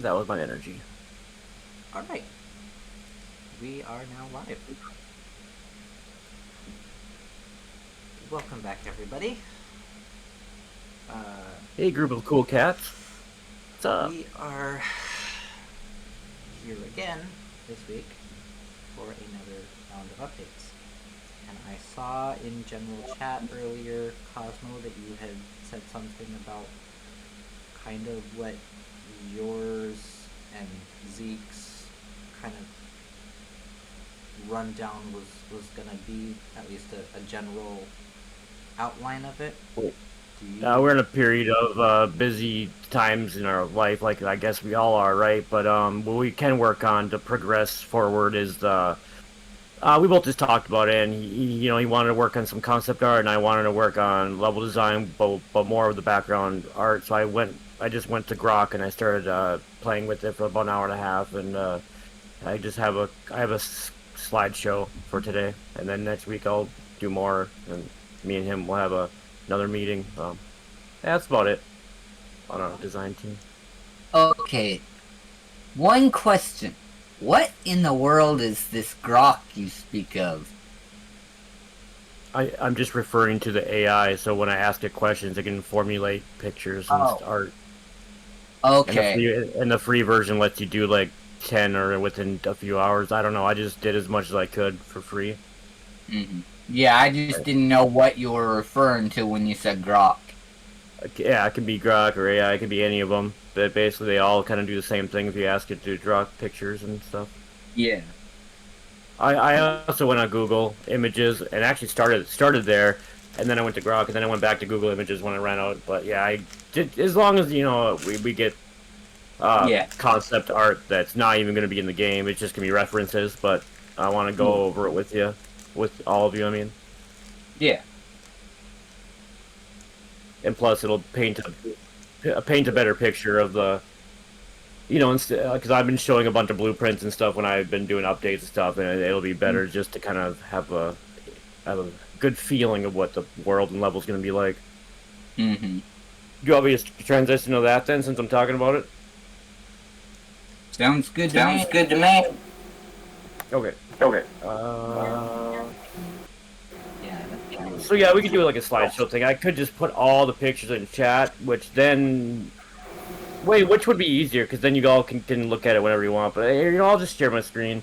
That was my energy. Alright. We are now live. Welcome back, everybody. Hey, group of cool cats. What's up? We are here again this week for another round of updates. And I saw in general chat earlier, Cosmo, that you had said something about kind of what yours and Zeke's kind of rundown was gonna be, at least a general outline of it. Cool. Do you? We're in a period of busy times in our life, like I guess we all are, right? But what we can work on to progress forward is the. We both just talked about it, and he wanted to work on some concept art, and I wanted to work on level design, but more of the background art. So I just went to Grok and I started playing with it for about an hour and a half, and I have a slideshow for today, and then next week I'll do more, and me and him will have another meeting. That's about it on our design team. Okay, one question. What in the world is this grok you speak of? I'm just referring to the AI, so when I ask it questions, it can formulate pictures and art. Okay. And the free version lets you do like 10 or within a few hours. I don't know. I just did as much as I could for free. Mm-hmm. Yeah, I just didn't know what you were referring to when you said grok. Yeah, it can be Grok or AI. It can be any of them. But basically, they all kind of do the same thing if you ask it to draw pictures and stuff. Yeah. I also went on Google Images and actually started there, and then I went to Grok, and then I went back to Google Images when I ran out. But yeah, I did, as long as we get Yeah. concept art that's not even going to be in the game. It's just going to be references. But I want to go over it with you, with all of you. I mean, Yeah. and plus it'll paint a better picture of the. Because I've been showing a bunch of blueprints and stuff when I've been doing updates and stuff, and it'll be better just to kind of have a good feeling of what the world and level's going to be like. Mm-hmm. Do you want me to transition to that then, since I'm talking about it? Sounds good to Sounds me. good to me. Okay. Okay. So yeah, we could do like a slideshow thing. I could just put all the pictures in chat, which then... Wait, which would be easier? Because then you all can look at it whenever you want. But I'll just share my screen.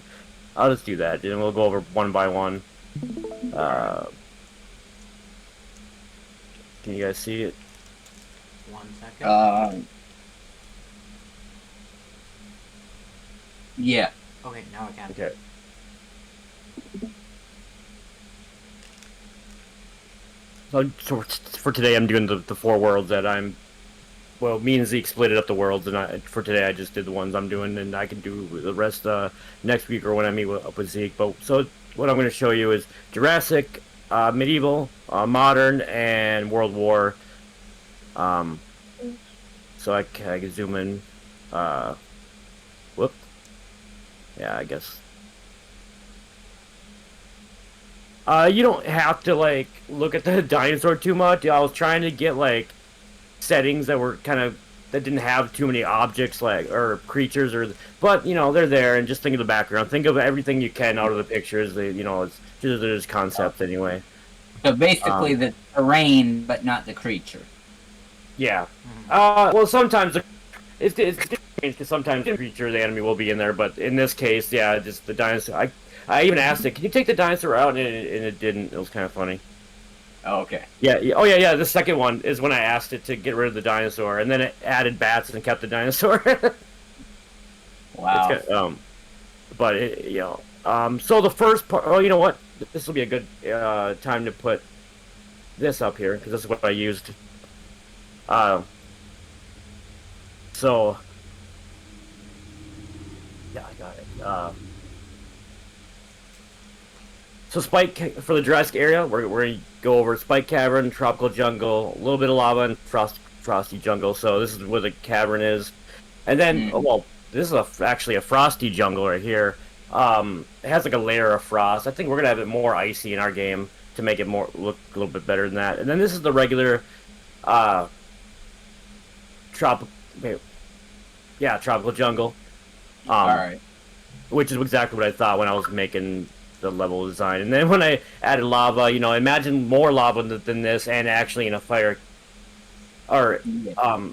I'll just do that, and we'll go over one by one. Can you guys see it? 1 second. Yeah. Okay, now I can. Okay. So for today, I'm doing the four worlds that I'm. Well, me and Zeke split it up the worlds, and for today I just did the ones I'm doing, and I can do the rest next week or when I meet up with Zeke. But so what I'm going to show you is Jurassic, medieval, modern, and World War. So I can zoom in. Whoop. Yeah, I guess. You don't have to like look at the dinosaur too much. I was trying to get like settings that were that didn't have too many objects like or creatures but they're there, and just think of the background. Think of everything you can out of the pictures. It's just there's concept anyway. So basically the terrain, but not the creature. Yeah. Well, sometimes it's different because sometimes the creature, the enemy will be in there, but in this case, yeah, just the dinosaur. I even asked it, can you take the dinosaur out, and it didn't. It was kind of funny. Oh, okay. Yeah. Oh, yeah. The second one is when I asked it to get rid of the dinosaur, and then it added bats and kept the dinosaur. Wow. So the first part. Oh, you know what? This will be a good time to put this up here because this is what I used. So. Yeah, I got it. So Spike for the Jurassic area, we're going to go over Spike Cavern, Tropical Jungle, a little bit of lava, and Frosty Jungle. So this is where the cavern is, and then this is actually a frosty jungle right here. It has like a layer of frost. I think we're gonna have it more icy in our game to make it look a little bit better than that. And then this is the regular tropical. Yeah, tropical jungle. All right. Which is exactly what I thought when I was making the level design. And then when I added lava, imagine more lava than this, and actually in a fire. Or, Yeah.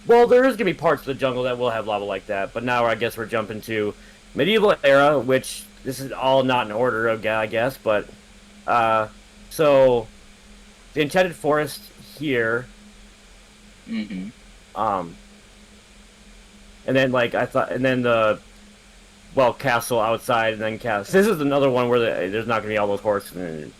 well, there is gonna be parts of the jungle that will have lava like that. But now I guess we're jumping to medieval era, which this is all not in order, I guess. But, so the enchanted forest here. Mm-hmm. And then and then the castle outside, and then castle. This is another one where there's not gonna be all those horses and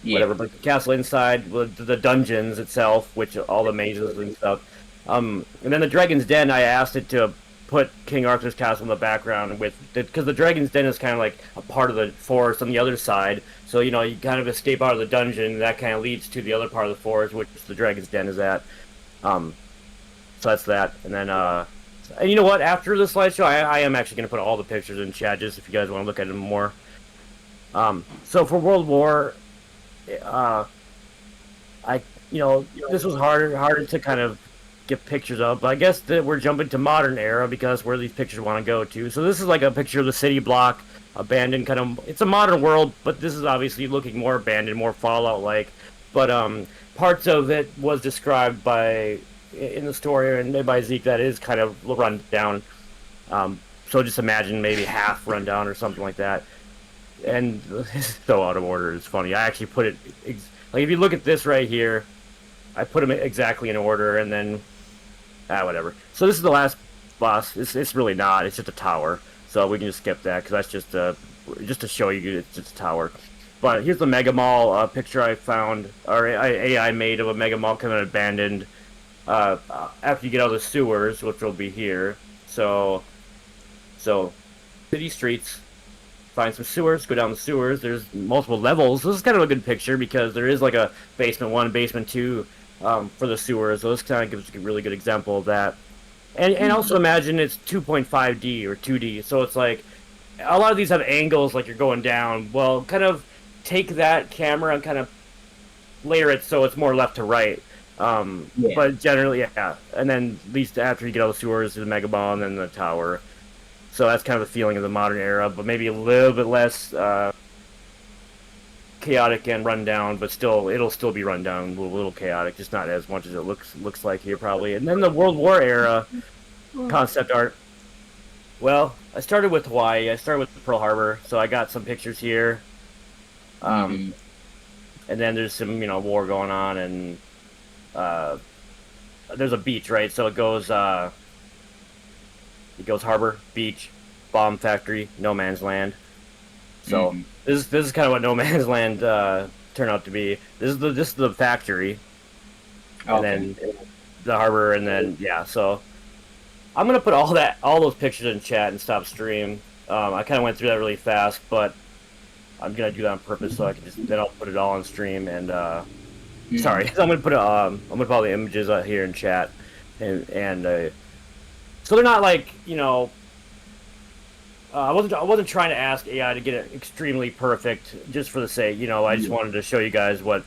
whatever, but the castle inside, the dungeons itself, which all the mazes and stuff. And then the Dragon's Den, I asked it to put King Arthur's castle in the background because the Dragon's Den is kind of like a part of the forest on the other side. So you kind of escape out of the dungeon, and that kind of leads to the other part of the forest, which the Dragon's Den is at. So that's that, and then and you know what? After the slideshow, I am actually going to put all the pictures in chat just if you guys want to look at them more. So for World War, this was harder to kind of get pictures of, but I guess that we're jumping to modern era because that's where these pictures want to go to. So this is like a picture of the city block, abandoned, kind of. It's a modern world, but this is obviously looking more abandoned, more Fallout-like. But parts of it was described in the story and by Zeke that is kind of run down. So just imagine maybe half run down or something like that. And it's so out of order. It's funny. I actually put it like if you look at this right here, I put them exactly in order, and then whatever. So this is the last boss. It's really not. It's just a tower. So we can just skip that because that's just to show you it's just a tower. But here's the Mega Mall picture I found, or AI made of a Mega Mall kind of abandoned. After you get out of the sewers, which will be here. So city streets, find some sewers, go down the sewers. There's multiple levels. This is kind of a good picture because there is like a basement 1, basement 2 for the sewers. So this kind of gives a really good example of that. And also imagine it's 2.5D or 2D. So it's like a lot of these have angles like you're going down. Well, kind of take that camera and kind of layer it so it's more left to right. But generally, yeah. And then at least after you get all the sewers, the Mega Ball, and then the tower. So that's kind of the feeling of the modern era, but maybe a little bit less chaotic and run down, but it'll still be run down, a little chaotic, just not as much as it looks like here probably. And then the World War era concept art. Well, I started with Hawaii. I started with Pearl Harbor, so I got some pictures here. And then there's some war going on, and there's a beach, right? So it goes harbor, beach, bomb factory, no man's land. So this is kind of what no man's land turned out to be. This is the factory, and then the harbor, and then so I'm gonna put all those pictures in chat and stop stream. I kind of went through that really fast, but I'm gonna do that on purpose so I can then I'll put it all on stream and. Sorry, I'm gonna put all the images out here in chat, and so they're not like I wasn't trying to ask AI to get it extremely perfect just for the sake. I just wanted to show you guys what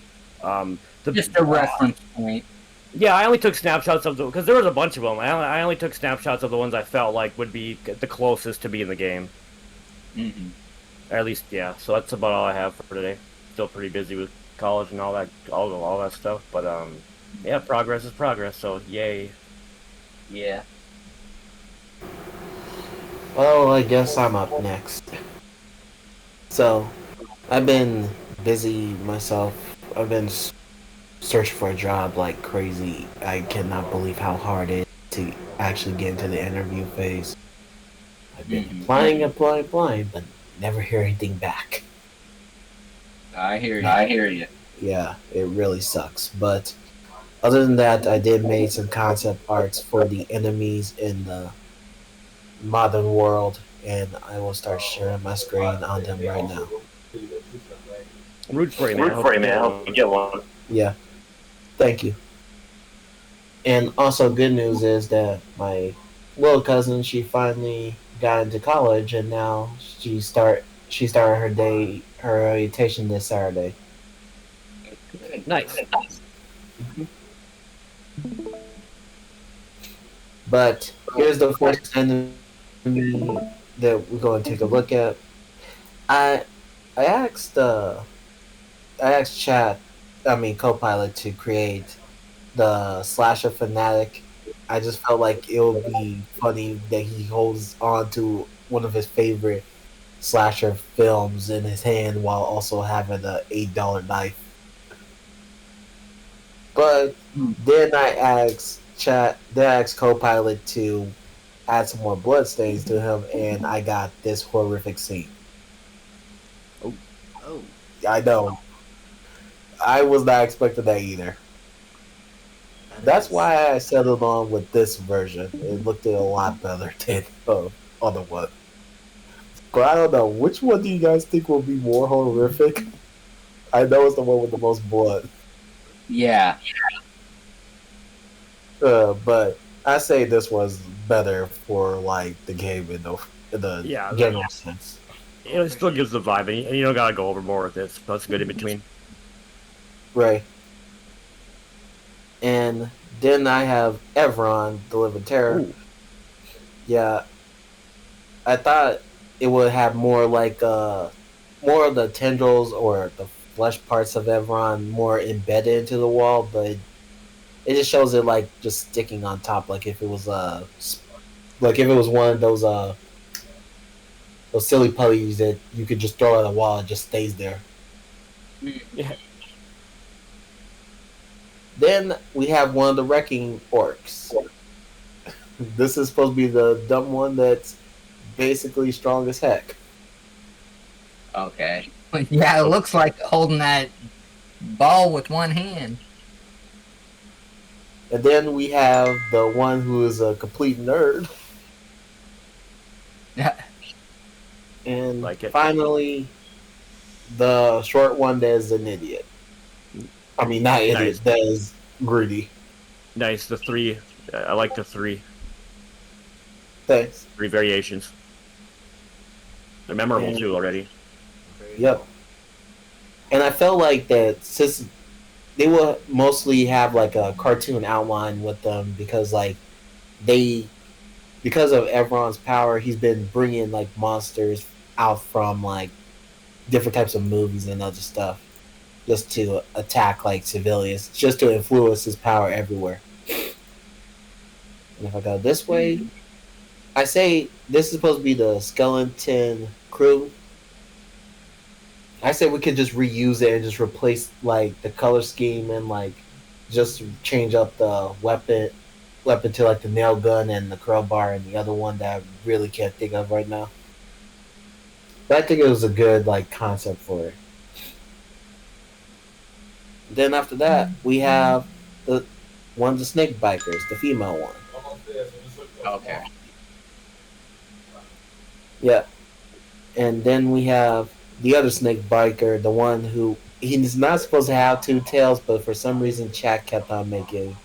just a reference point. Yeah, I only took snapshots of because there was a bunch of them. I only took snapshots of the ones I felt like would be the closest to be in the game. Or at least, yeah. So that's about all I have for today. Still pretty busy with college and all that stuff, but yeah, progress is progress, so yay. Yeah. Well, I guess I'm up next. So, I've been busy myself. I've been searching for a job like crazy. I cannot believe how hard it is to actually get into the interview phase. I've been applying, but never hear anything back. I hear you. Yeah, it really sucks. But other than that, I did make some concept arts for the enemies in the modern world, and I will start sharing my screen on them right now. I'm rooting for you, man. I hope you get one. Yeah, thank you. And also, good news is that my little cousin, she finally got into college, and now she started her orientation this Saturday. Nice. But here's the first enemy that we're going to take a look at. I I asked chat, I mean Copilot, to create the slasher fanatic. I just felt like it would be funny that he holds on to one of his favorite slasher films in his hand while also having a $8 knife. But then I asked Copilot to add some more bloodstains to him, and I got this horrific scene. Oh, I know. I was not expecting that either. That's is- why I settled on with this version. It looked a lot better than the other one. But I don't know. Which one do you guys think will be more horrific? I know it's the one with the most blood. Yeah. But I say this was better for like the game in the Yeah, general sense. It still gives the vibe, and you don't gotta go over more with it. So that's good in between. Right. And then I have Evron, the Living Terror. Ooh. Yeah, I thought it would have more like more of the tendrils or the flesh parts of Evron more embedded into the wall, but it just shows it like just sticking on top, like if it was one of those silly putties that you could just throw at a wall and just stays there. Yeah. Then we have one of the wrecking orcs. This is supposed to be the dumb one that's basically strong as heck. Okay. Yeah, it looks like holding that ball with one hand. And then we have the one who is a complete nerd. Yeah. And Like it. finally, the short one that is an idiot. I mean, not idiot, Nice. that is greedy. Nice. The three. I like the three Thanks. variations. They're memorable And- too already. very Yep. cool. And I felt like that since they will mostly have like a cartoon outline with them because because of Evron's power, he's been bringing like monsters out from like different types of movies and other stuff just to attack like civilians, just to influence his power everywhere. And if I go this way, I say this is supposed to be the skeleton crew. I say we could just reuse it and just replace like the color scheme and like just change up the weapon to like the nail gun and the crowbar and the other one that I really can't think of right now. But I think it was a good like concept for it. Then after that we have the one of the snake bikers, the female one. Okay. Yeah. And then we have the other snake biker, the one who he's not supposed to have two tails, but for some reason chat kept on making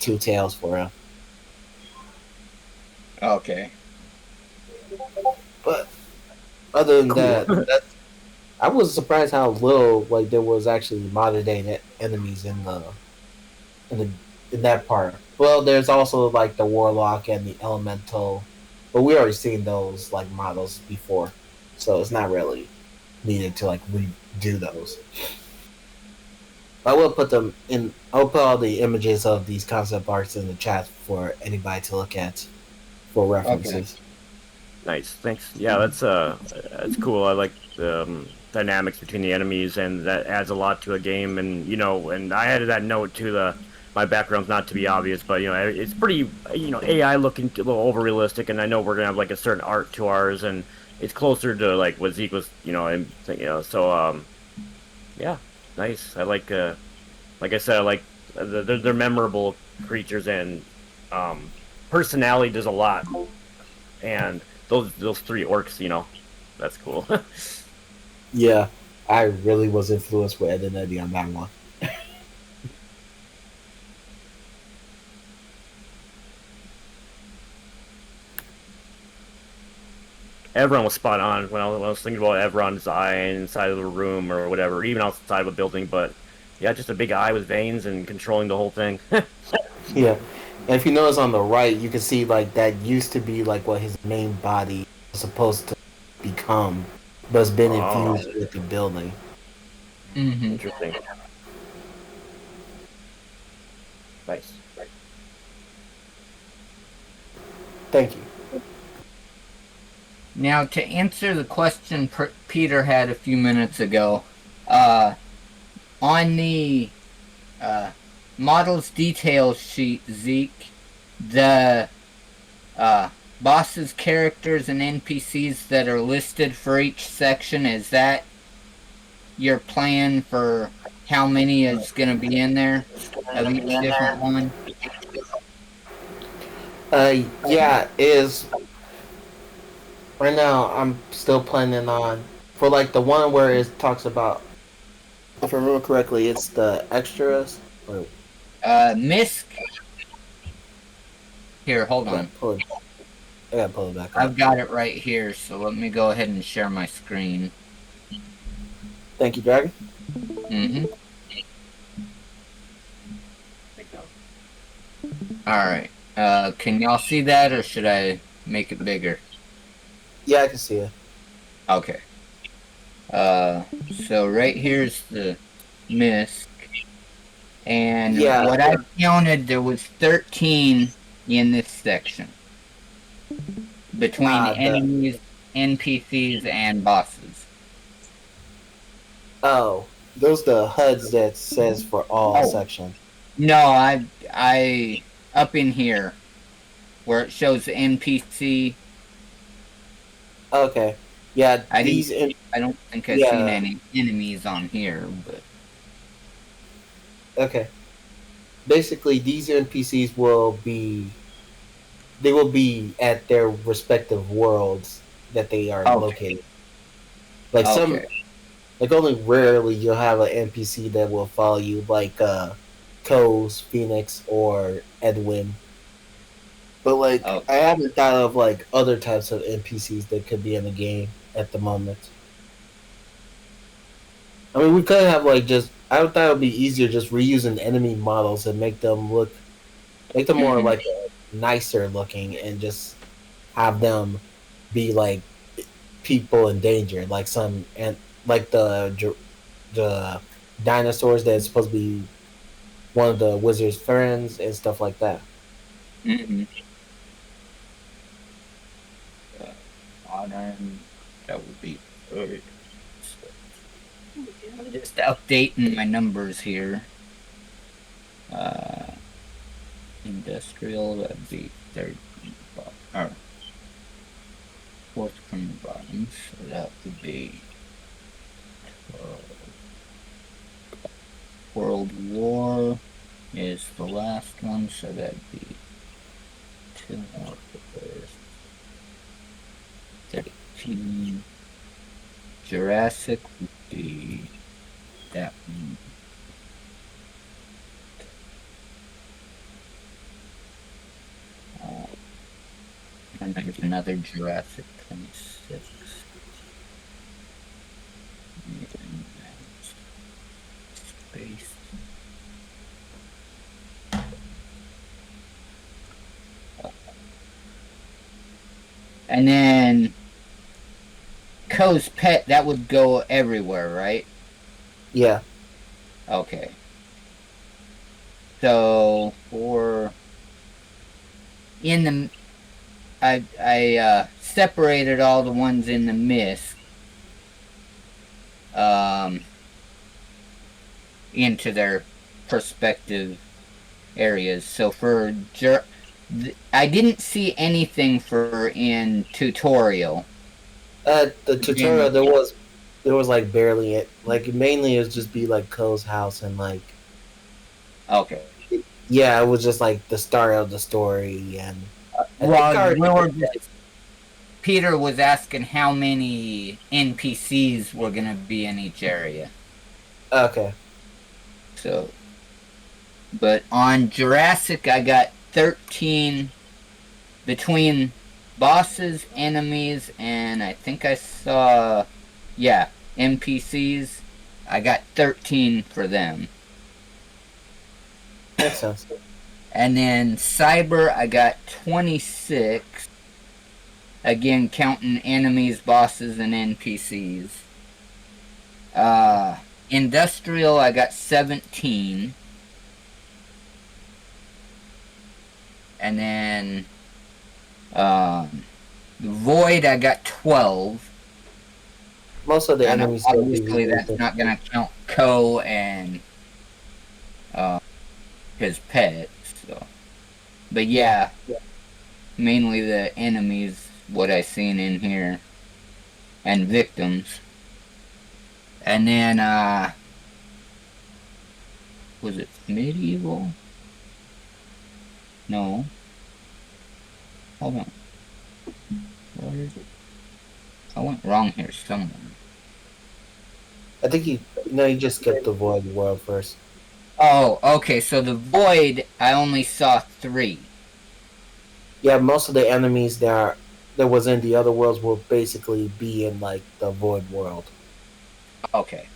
two tails for him. Okay. But other than Cool. that, I was surprised how little like there was actually modern day enemies in that part. Well, there's also like the warlock and the elemental, but we already seen those like models before, so it's not really needed to like redo those. I will put them in. I'll put all the images of these concept arts in the chat for anybody to look at for references. Nice. Thanks. Yeah, that's cool. I like the dynamics between the enemies, and that adds a lot to a game. And and I added that note to my background's not to be obvious, but it's pretty AI looking a little over realistic, and I know we're gonna have like a certain art to ours, and it's closer to like what Zeke was so yeah, nice. I like I said, I like they're memorable creatures, and personality does a lot, and those three orcs, that's cool. Yeah, I really was influenced with Ed and Eddie on that one. Evron was spot on when I was thinking about Evron's eye inside of the room or whatever, even outside of a building. But yeah, just a big eye with veins and controlling the whole thing. Yeah, And if you notice on the right, you can see like that used to be like what his main body was supposed to become, but it's been Oh. infused with the building. Mm-hmm. Interesting. Nice. Thank you. Now, to answer the question Peter had a few minutes ago, on the models details sheet, Zeke, the bosses, characters, and NPCs that are listed for each section, is that your plan for how many is going to be in there of each different one? Yeah, is right now I'm still planning on for like the one where it talks about, if I remember correctly, it's the extras. Or, Misk. Here, hold on. I gotta pull it back up. I've got it right here, so let me go ahead and share my screen. Thank you, Dragon. Mm-hmm. Alright. Can y'all see that, or should I make it bigger? Yeah, I can see it. Okay. So right here's the Misk. And Yeah. what I counted, there was 13 in this section. Between enemies, NPCs, and bosses. Oh, those the HUDs that says for all sections. No, I up in here where it shows the NPC. Okay. Yeah, I don't think I've seen any enemies on here, but okay. Basically, these NPCs will be at their respective worlds that they are located. Like like only rarely you'll have an NPC that will follow you, like Coase, Phoenix, or Edwin. But like I haven't thought of like other types of NPCs that could be in the game at the moment. I mean, we could have like just. I thought it would be easier just reusing enemy models and make them more like nicer looking, and just have them be like people in danger, like some and like the dinosaurs that's supposed to be one of the wizard's friends and stuff like that. Mm-hmm. Modern, that would be good. I'm just updating my numbers here. Industrial, that'd be third from the bottom, or fourth from the bottom, so that would be World War is the last one, so that'd be 2 more for this. 13. Jurassic would be that one. And there's another Jurassic 26. Space. And then Coase Pet, that would go everywhere, right? Yeah. Okay. So for I separated all the ones in the Misk into their prospective areas. So for I didn't see anything for in tutorial. The tutorial there was like barely it. Like mainly it would just be like Cole's house and like. Okay. Yeah, it was just like the start of the story and. Peter was asking how many NPCs were gonna be in each area. Okay. So, but on Jurassic, I got 13 between bosses, enemies, and I think I saw, NPCs. I got 13 for them. That sounds good. And then Cyber, I got 26. Again, counting enemies, bosses, and NPCs. Industrial, I got 17. And then Void, I got 12. Most of the And enemies. obviously, that's not going to count Ko and his pets. So. But yeah, mainly the enemies, what I seen in here, and victims. And then, was it medieval? No. Hold on. What is it? I went wrong here somewhere. I think you just skipped the Void World first. Oh, okay, so the Void, I only saw 3. Yeah, most of the enemies that was in the other worlds will basically be in like the Void World. Okay.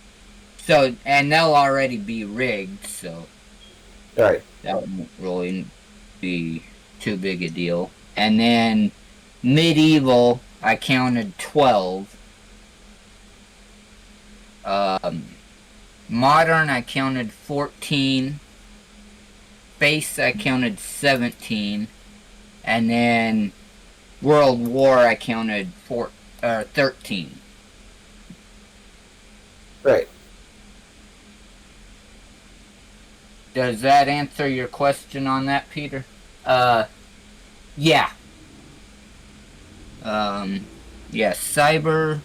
So, and they'll already be rigged, so Right. that won't really be too big a deal. And then medieval, I counted 12. Modern, I counted 14. Space, I counted 17. And then World War, I counted 13. Right. Does that answer your question on that, Peter? Yeah. Yeah, Cyber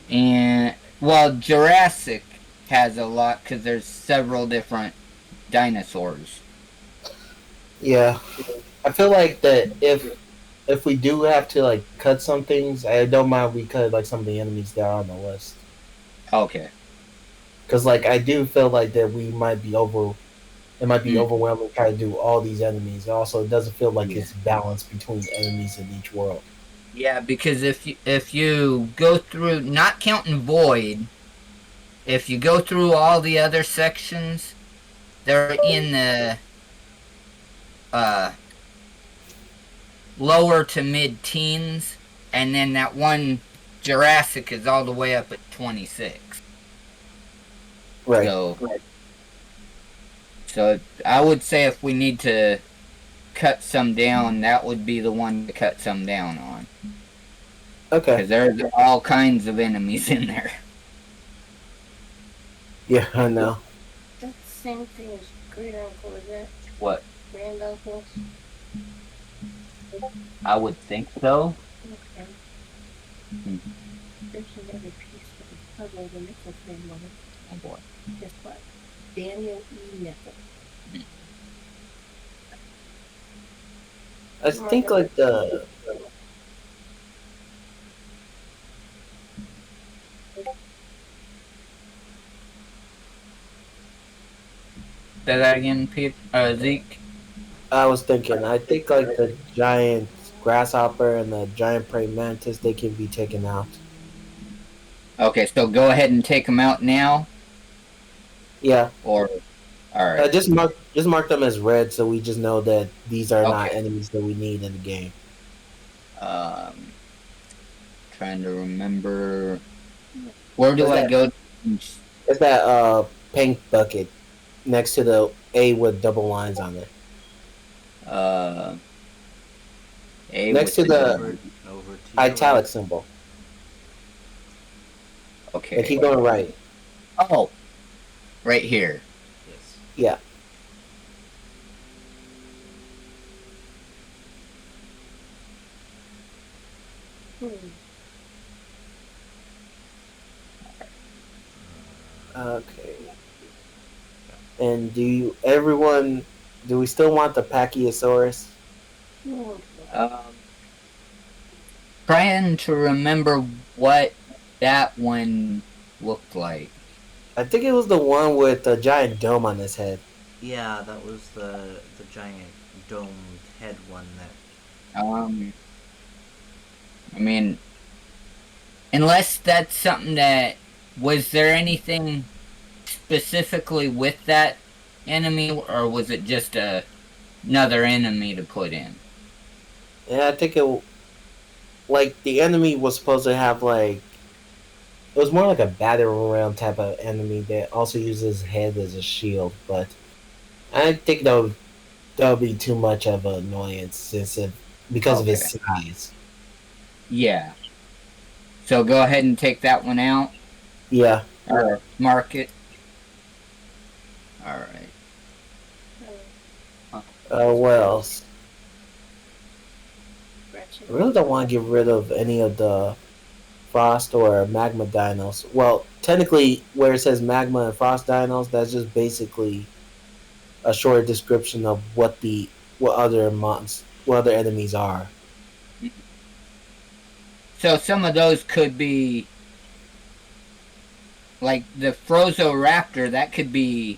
and, well, Jurassic has a lot because there's several different dinosaurs. Yeah. I feel like that if we do have to like cut some things, I don't mind we cut like some of the enemies that are on the list. Okay. Because like I do feel like that we might be overwhelming trying to do all these enemies. Also, it doesn't feel like it's balanced between enemies in each world. Yeah, because if you go through, not counting Void, if you go through all the other sections, they're in the lower to mid-teens, and then that one Jurassic is all the way up at 26. Right. So I would say if we need to cut some down, that would be the one to cut some down on. Okay. Because there's all kinds of enemies in there. Yeah, I know. That's the same thing as great uncle, is it? What? Grand uncles? I would think so. Okay. Hmm. There's another piece of the puzzle, the nickel family. Oh boy. Guess what? Daniel E. Nickel. I think like the Say that again, Zeke? I was thinking, I think like the giant grasshopper and the giant praying mantis, they can be taken out. Okay, so go ahead and take them out now? Yeah. Or, alright. Just mark them as red so we just know that these are not Okay. enemies that we need in the game. Trying to remember. Where do What's I that? go? It's that pink bucket next to the A with double lines on it. A Next with to the Over to italic symbol. Okay. And keep going right. Oh, right here. Yes. Yeah. Okay. And do we still want the Pachyosaurus? Trying to remember what that one looked like. I think it was the one with the giant dome on his head. Yeah, that was the giant domed head one that. I mean, unless that's something that, was there anything specifically with that enemy, or was it just another enemy to put in? Yeah, I think it like the enemy was supposed to have like it was more like a battle round type of enemy that also uses his head as a shield, but I think that would be too much of an annoyance because of his Okay. size. Yeah. So go ahead and take that one out, Yeah. or mark it. All right. What else? Gretchen. I really don't want to get rid of any of the frost or magma dinos. Well, technically, where it says magma and frost dinos, that's just basically a short description of what other enemies are. So some of those could be like the Frozoraptor. That could be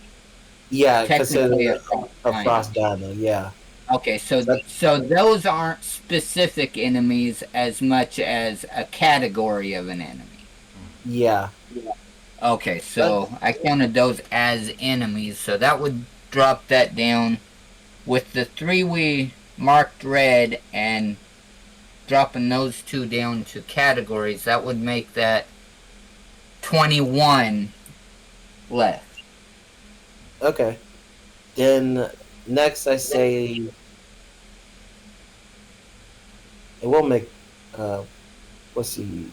Yeah, technically consider a frost dino. Yeah. Okay, so That- so those aren't specific enemies as much as a category of an enemy. Yeah. Okay, so I counted those as enemies, so that would drop that down. With the three we marked red and dropping those two down to categories, that would make that 21 left. Okay. Then next, I say it will make. Let's see.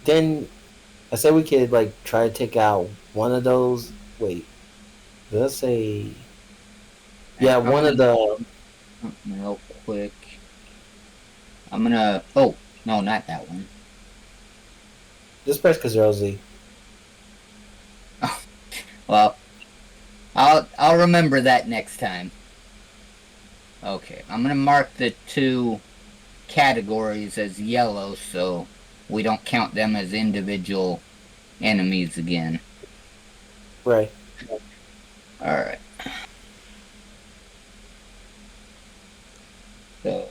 Then I said we could like try to take out one of those. Wait, did I say? Yeah, And one of the. real quick. I'm gonna. Oh no, not that one. Just press Control Z. Well, I'll remember that next time. Okay, I'm gonna mark the two categories as yellow so we don't count them as individual enemies again. Right. Alright. So,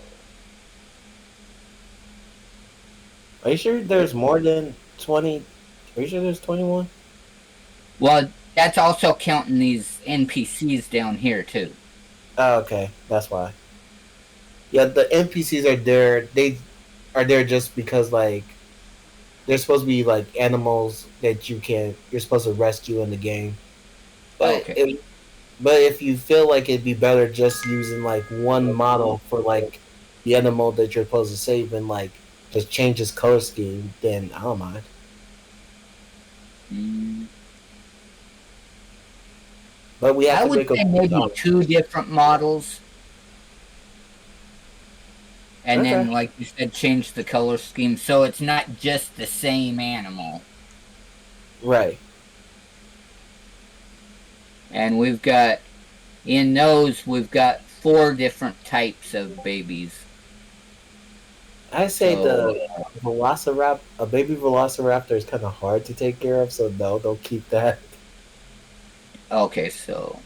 Are you sure there's more than 20? Are you sure there's 21? well, that's also counting these NPCs down here too. Oh, okay, that's why. Yeah, the NPCs are there. They are there just because like they're supposed to be like animals that you're supposed to rescue in the game. But Okay. but if you feel like it'd be better just using like one model for like the animal that you're supposed to save and like just change his color scheme, then I don't mind. Mm, But we have I to would make say a maybe two different models. And then, Okay. like you said, change the color scheme so it's not just the same animal. Right. And we've got, in those, we've got 4 different types of babies. I say So, a baby velociraptor is kind of hard to take care of, so no, don't keep that. okay, so.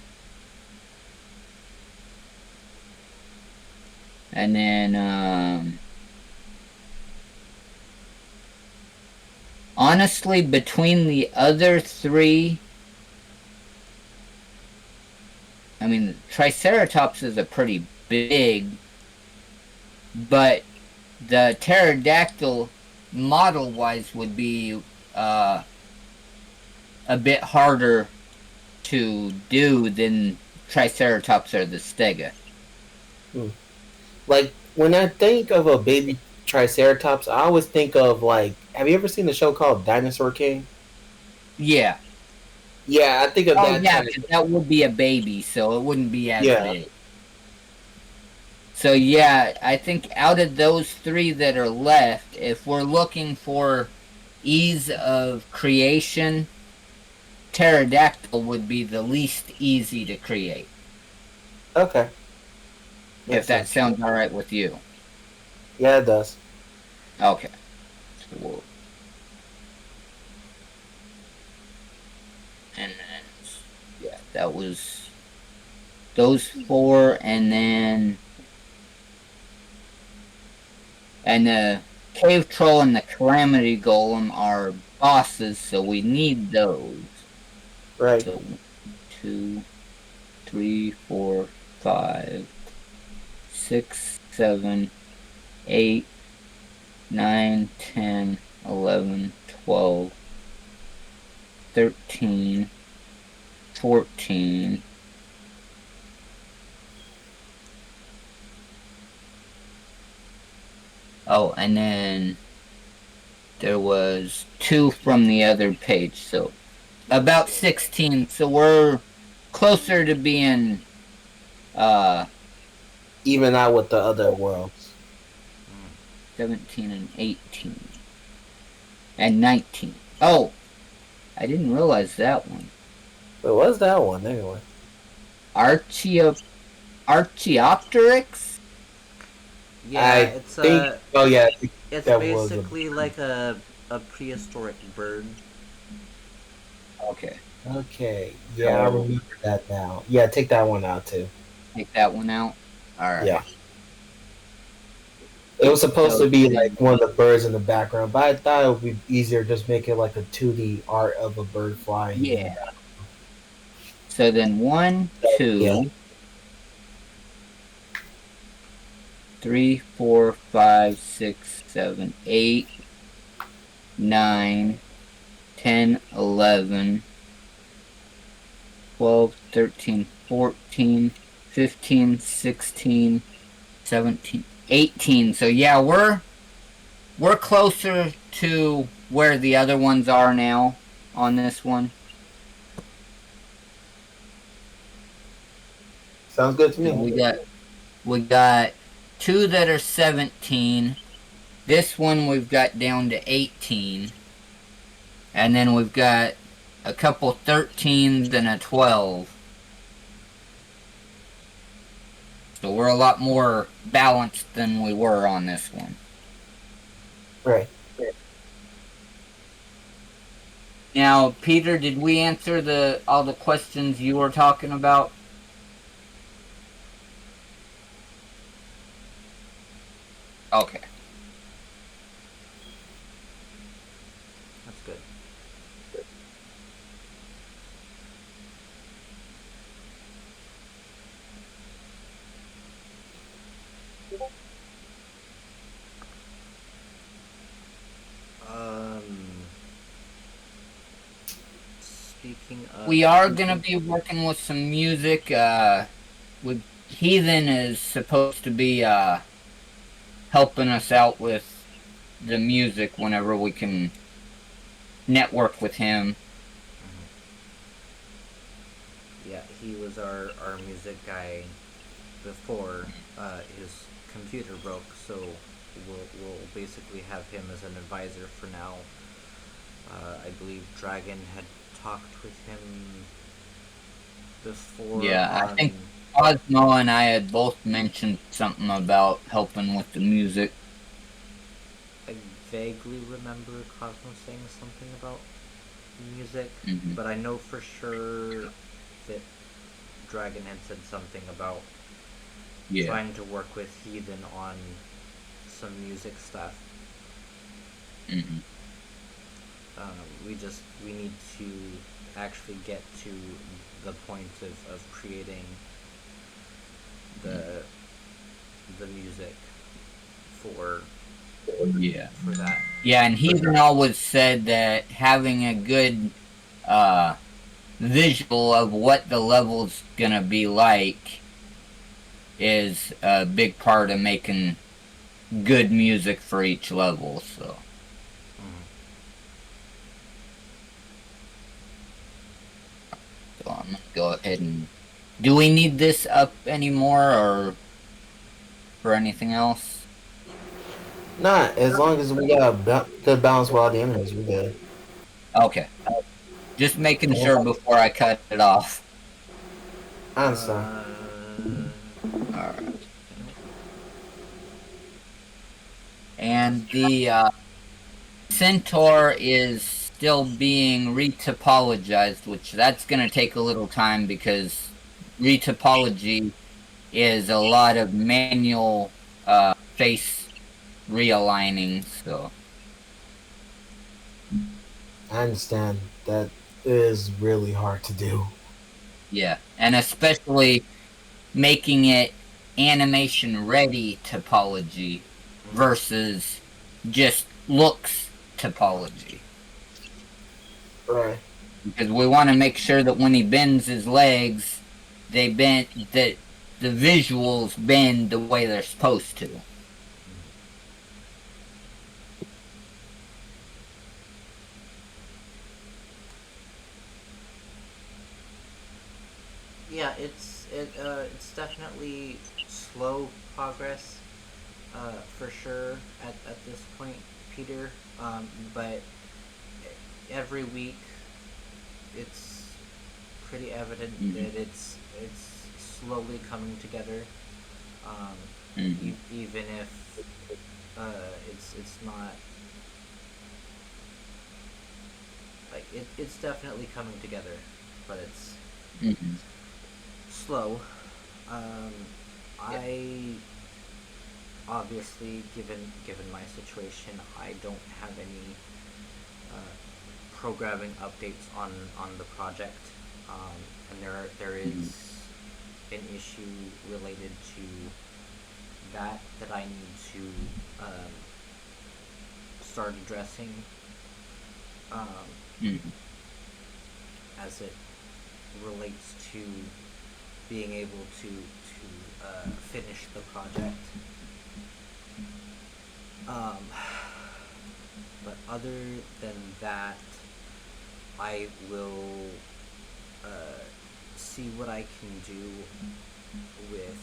And then, honestly, between the other 3, I mean, Triceratops is a pretty big, but the pterodactyl model-wise would be a bit harder to do than Triceratops or the Stega. Like when I think of a baby triceratops, I always think of like, have you ever seen the show called Dinosaur King? Yeah. Yeah, I think of Oh, that. yeah, Type. 'cause that would be a baby, so it wouldn't be as Yeah. big. So, yeah, I think out of those 3 that are left, if we're looking for ease of creation, pterodactyl would be the least easy to create. Okay. If that sounds alright with you. Yeah, it does. Okay. Cool. And then, yeah, that was those 4, and then. And the Cave Troll and the Calamity Golem are bosses, so we need those. Right. So 1, 2, 3, 4, 5, 6, 7, 8, 9, 10, 11, 12, 13, 14. Oh, and then there was 2 from the other page, so about 16. So we're closer to being Even out with the other worlds. 17 and 18 and 19. Oh, I didn't realize that one. But what's that one anyway? Archaeopteryx? Yeah, it's Oh yeah. it's that was basically like a prehistoric bird. Okay, Okay. Yeah, I So- remember that now. Yeah, take that one out too. take that one out. All right. Yeah. It was supposed to be like one of the birds in the background, but I thought it would be easier just make it like a 2D art of a bird flying. Yeah. So then 1, 2, Yeah. 3, 4, 5, 6, 7, 8, 9, 10, 11, 12, 13, 14, 15, 16, 17, 18. So yeah, we're closer to where the other ones are now on this one. Sounds good to So me. we got 2 that are 17. This one we've got down to 18. And then we've got a couple 13s and a 12. So we're a lot more balanced than we were on this one. Right. Now, Peter, did we answer all the questions you were talking about? Okay. That's good. Speaking of, We are going to be working with some music. With Heathen is supposed to be helping us out with the music whenever we can network with him. Yeah, he was our music guy before his computer broke, so we'll basically have him as an advisor for now. I believe Dragon had talked with him before. Yeah, I think Cosmo and I had both mentioned something about helping with the music. I vaguely remember Cosmo saying something about music, Mhm. but I know for sure that Dragon had said something about Yeah. trying to work with Heathen on some music stuff. Mhm. We need to actually get to the point of creating the music for Yeah. that. Yeah, and Heathen always said that having a good visual of what the level's gonna be like is a big part of making good music for each level, so. So I'm gonna go ahead and... Do we need this up anymore, or for anything else? Not as long as we got a good balance with all the enemies, we good. Okay. Just making sure before I cut it off. I understand. Alright. And the Centaur is still being retopologized, which that's going to take a little time because retopology is a lot of manual face realigning, so. I understand that is really hard to do. Yeah, and especially making it animation ready topology versus just looks topology. Right. Because we want to make sure that when he bends his legs, they bend that the visuals bend the way they're supposed to. Yeah, it's definitely slow progress, for sure at this point, Peter. But every week, it's pretty evident that it's slowly coming together. Even if it's not like it's definitely coming together, but it's slow. I obviously, given my situation, I don't have any programming updates on the project, and there is an issue related to that I need to start addressing, as it relates to being able to finish the project. But other than that, I will see what I can do with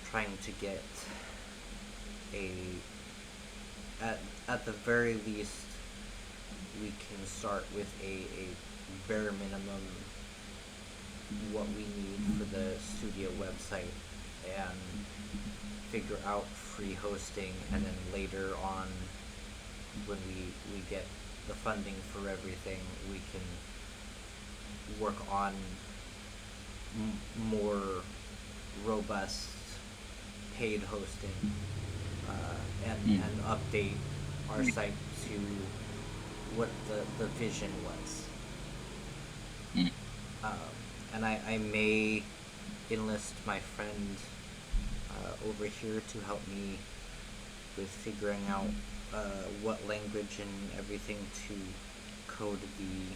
trying to get at the very least, we can start with a bare minimum what we need for the studio website, and figure out free hosting, and then later on, when we get the funding for everything, we can work on more robust paid hosting, and update our site to what the vision was. And I may enlist my friend over here to help me with figuring out what language and everything to code the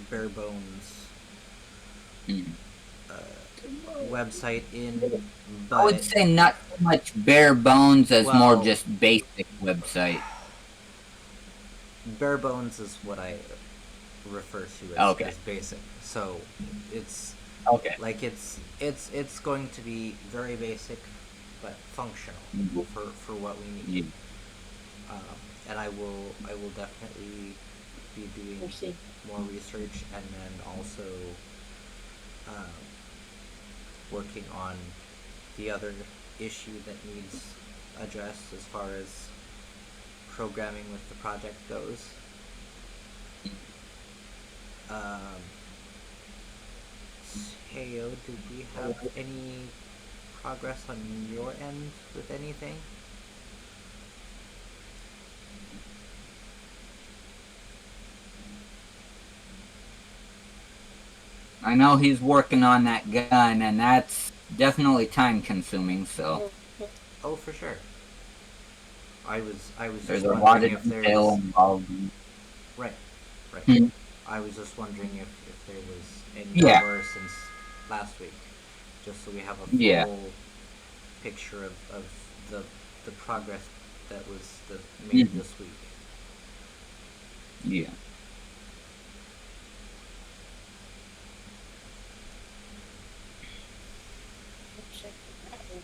bare bones website in. But I would say not so much bare bones as more Well- just basic website. bare bones is what I refer to as, Okay. as basic. So it's Okay. like it's going to be very basic, but functional for what we need. And I will definitely be doing Mercy. more research, and then also working on the other issue that needs addressed as far as programming with the project goes. Heyo, did we have any progress on your end with anything? I know he's working on that gun, and that's definitely time consuming, so Oh, for sure. I was there's just a lot wondering of if there detail was involved. right. Hmm. I was just wondering if there was any Yeah. more since last week, just so we have a full Yeah. picture of the progress that was made Mhm. this week. Yeah. Check that out.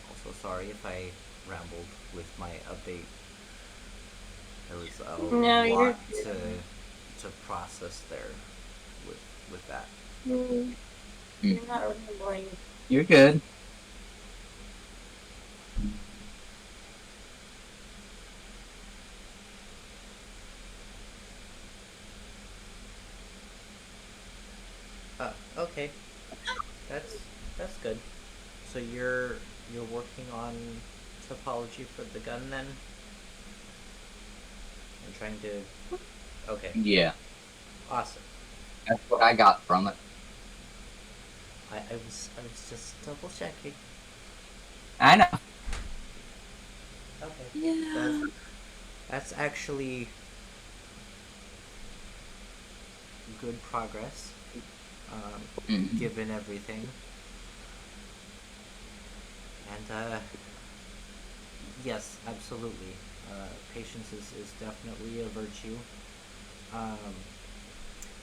Also, sorry if I rambled with my update. There was a No, you're lot good. to process there with that. You're not rambling. You're good. Okay. That's good. So you're working on topology for the gun then? You're trying to. Okay. Yeah, Awesome. that's what I got from it. I was just double checking. I know. Okay. Yeah. That's actually good progress, Mhm. given everything. And yes, absolutely. Patience is definitely a virtue. Um,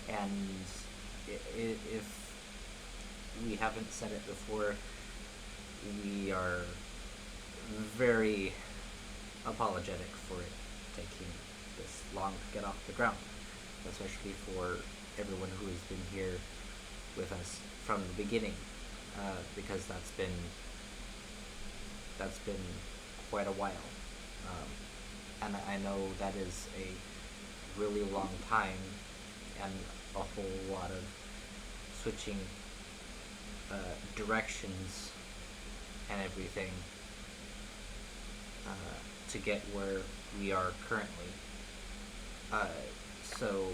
and if we haven't said it before, we are very apologetic for it taking this long to get off the ground, especially for everyone who has been here with us from the beginning, because that's been quite a while, and I know that is a really long time and a whole lot of switching directions and everything to get where we are currently. Uh, so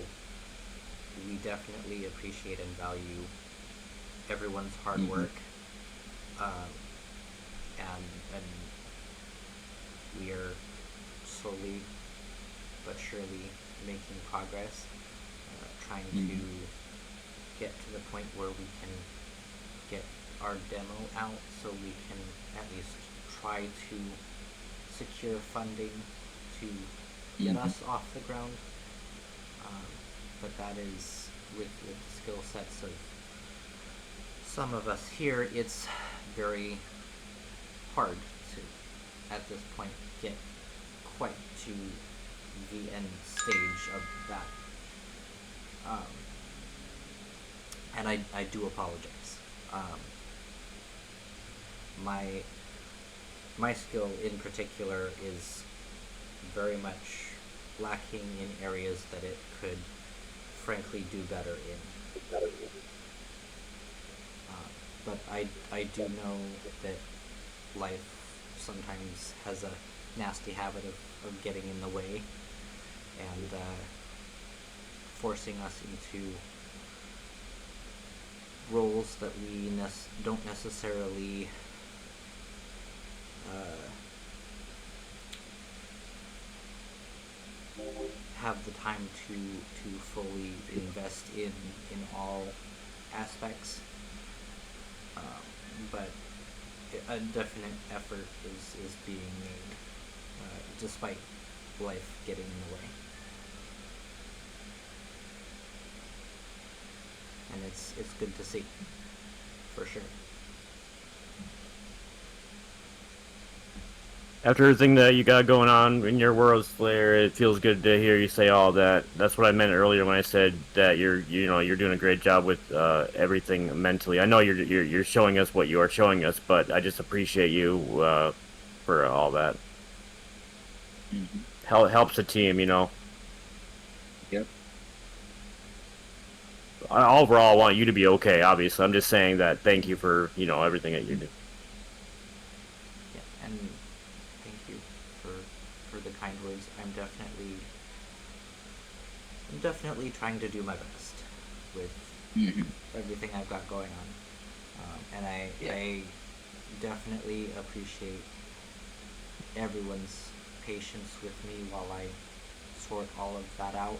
we definitely appreciate and value everyone's hard Mhm. work, um, and we are slowly but surely making progress, trying to get to the point where we can get our demo out so we can at least try to secure funding to get Mhm. us off the ground. Um, but that is with the skill sets of some of us here, it's very hard to, at this point, get quite to the end stage of that. Um, and I do apologize. My my skill in particular is very much lacking in areas that it could frankly do better in. But I do know that life sometimes has a nasty habit of getting in the way and forcing us into roles that we don't necessarily have the time to fully invest in all aspects. But a definite effort is being made, despite life getting in the way. And it's good to see, for sure. After everything that you got going on in your world, Slayer, it feels good to hear you say all that. That's what I meant earlier when I said that you're doing a great job with everything mentally. I know you're showing us what you are showing us, but I just appreciate you for all that. Mhm. Helps the team, you know. Yep. Overall, I want you to be okay. Obviously, I'm just saying that. Thank you for everything that you do. Yeah, and thank you for the kind words. I'm definitely trying to do my best with Mhm. everything I've got going on, and Yeah. I definitely appreciate everyone's patience with me while I sort all of that out.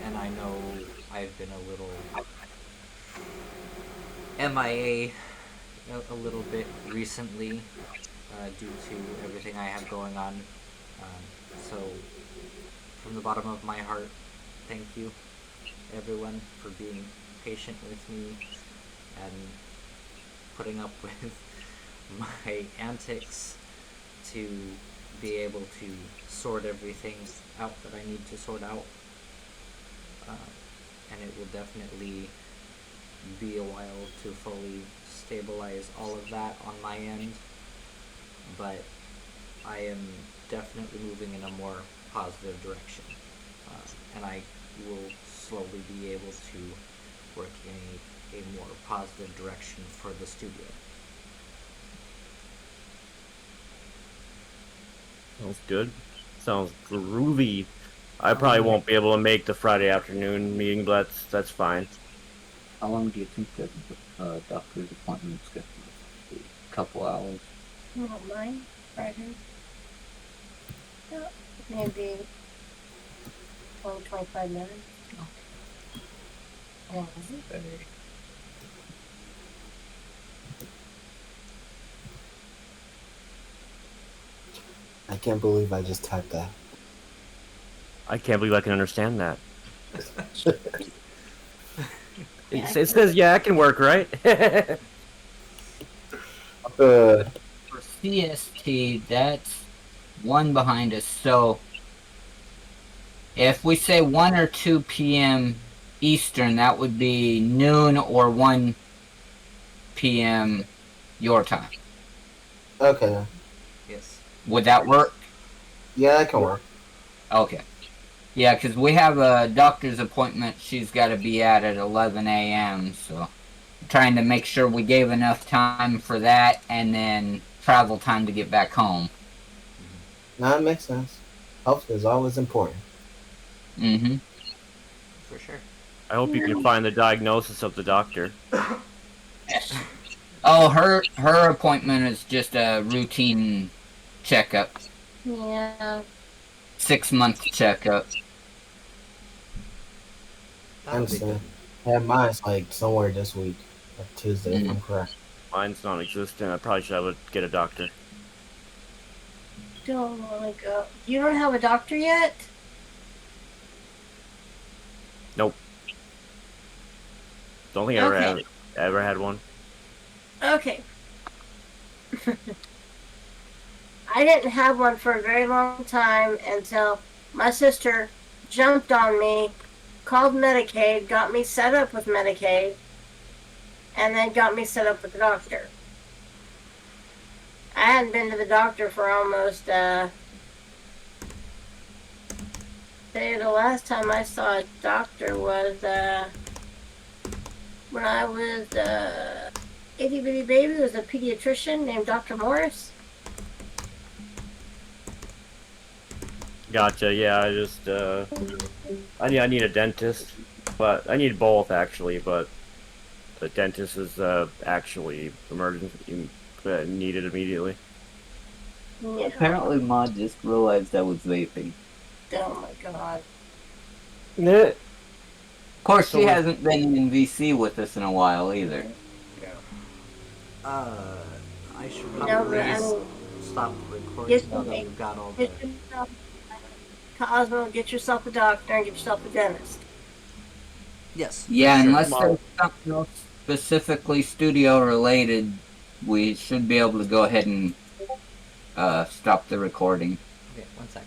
And I know I've been a little MIA a little bit recently due to everything I have going on. So, from the bottom of my heart, thank you, everyone, for being patient with me and putting up with my antics to be able to sort everything out that I need to sort out. And it will definitely be a while to fully stabilize all of that on my end, but I am definitely moving in a more positive direction, and I you will slowly be able to work in a more positive direction for the studio. Sounds good. Sounds groovy. I probably won't be able to make the Friday afternoon meeting, but that's fine. How long do you think the doctor's appointment's gonna be? A couple hours. You don't mind, Friday? Yeah, maybe 20, 25 minutes. Yeah. I can't believe I just typed that. I can't believe I can understand that. It says, yeah, I can work, right? For CST, that's one behind us. So if we say 1 or 2 p.m. Eastern, that would be noon or 1 p.m. your time. Okay. Yes. Would that work? Yeah, that can work. Okay. Yeah, because we have a doctor's appointment she's got to be at 11 a.m., so trying to make sure we gave enough time for that and then travel time to get back home. No, that makes sense. Health is always important. Mm-hmm. For sure. I hope you can find the diagnosis of the doctor. Oh, her appointment is just a routine checkup. Yeah. 6-month checkup. I That'll be good. understand. Yeah, mine's like somewhere this week, like Tuesday, if I'm correct. Mine's non-existent. I probably should get a doctor. Don't want to go. You don't have a doctor yet? Nope. Don't think I ever had one. Okay. I didn't have one for a very long time until my sister jumped on me, called Medicaid, got me set up with Medicaid, and then got me set up with the doctor. I hadn't been to the doctor for almost, say the last time I saw a doctor was, when I was, itty bitty baby, was a pediatrician named Dr. Morris. Gotcha. Yeah, I just I need a dentist, but I need both actually. But the dentist is actually emergency needed immediately. Yeah. Apparently, Ma just realized I was vaping. Oh my god. Of course, she hasn't been in VC with us in a while either. I should No, probably but I mean, stop recording yes, now that okay. we've got all the... Get yourself, Cosmo, get yourself a doctor and get yourself a dentist. Yes. Yeah, Sure. unless there's something else specifically studio related, we should be able to go ahead and stop the recording. Okay, one sec.